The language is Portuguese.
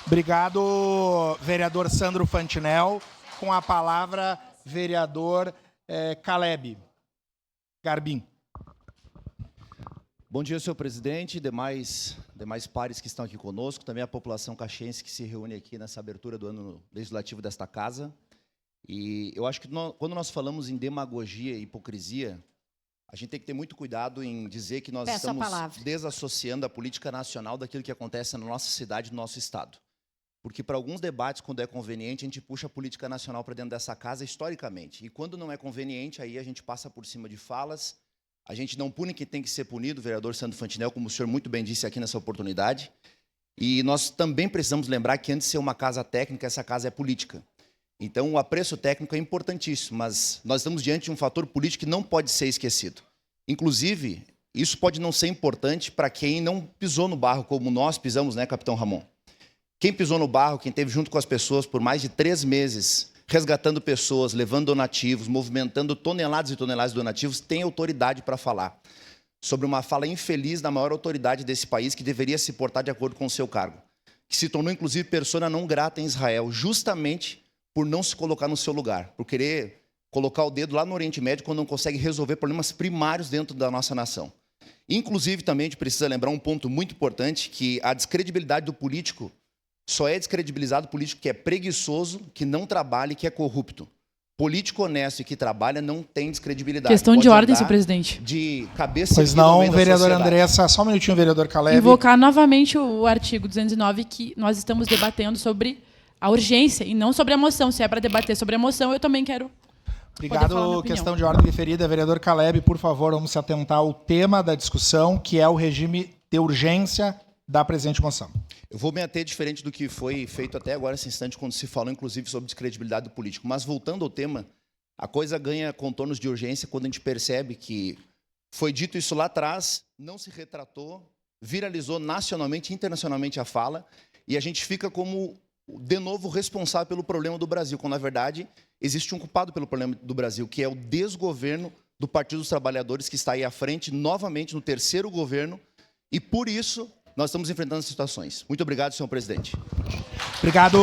Obrigado, vereador Sandro Fantinel. Com a palavra, vereador Caleb Garbim. Bom dia, senhor presidente, demais pares que estão aqui conosco, também a população caxiense que se reúne aqui nessa abertura do ano legislativo desta casa. E eu acho que quando nós falamos em demagogia e hipocrisia, a gente tem que ter muito cuidado em dizer que nós estamos desassociando a política nacional daquilo que acontece na nossa cidade, no nosso estado. Porque para alguns debates, quando é conveniente, a gente puxa a política nacional para dentro dessa casa historicamente. E quando não é conveniente, aí a gente passa por cima de falas, a gente não pune quem tem que ser punido, vereador Sandro Fantinel, como o senhor muito bem disse aqui nessa oportunidade. E nós também precisamos lembrar que antes de ser uma casa técnica, essa casa é política. Então, o apreço técnico é importantíssimo, mas nós estamos diante de um fator político que não pode ser esquecido. Inclusive, isso pode não ser importante para quem não pisou no barro como nós pisamos, né, capitão Ramon? Quem pisou no barro, quem esteve junto com as pessoas por mais de 3 meses, resgatando pessoas, levando donativos, movimentando toneladas e toneladas de donativos, tem autoridade para falar sobre uma fala infeliz da maior autoridade desse país, que deveria se portar de acordo com o seu cargo, que se tornou, inclusive, persona não grata em Israel, justamente por não se colocar no seu lugar, por querer colocar o dedo lá no Oriente Médio quando não consegue resolver problemas primários dentro da nossa nação. Inclusive, também, a gente precisa lembrar um ponto muito importante, que a descredibilidade do político só é descredibilizado político que é preguiçoso, que não trabalha e que é corrupto. Político honesto e que trabalha não tem descredibilidade. Questão de ordem, senhor presidente. De cabeça pois não, vereador Andressa. Só um minutinho, vereador Caleb. Invocar novamente o artigo 209, que nós estamos debatendo sobre a urgência e não sobre a moção. Se é para debater sobre a moção, eu também quero. Obrigado. Questão de ordem referida. Vereador Caleb, por favor, vamos se atentar ao tema da discussão, que é o regime de urgência da presente moção. Eu vou me ater diferente do que foi feito até agora, nesse instante, quando se falou, inclusive, sobre descredibilidade do político. Mas, voltando ao tema, a coisa ganha contornos de urgência quando a gente percebe que foi dito isso lá atrás, não se retratou, viralizou nacionalmente e internacionalmente a fala, e a gente fica como, de novo, responsável pelo problema do Brasil, quando, na verdade, existe um culpado pelo problema do Brasil, que é o desgoverno do Partido dos Trabalhadores, que está aí à frente, novamente, no 3º governo, e, por isso, nós estamos enfrentando as situações. Muito obrigado, senhor presidente. Obrigado.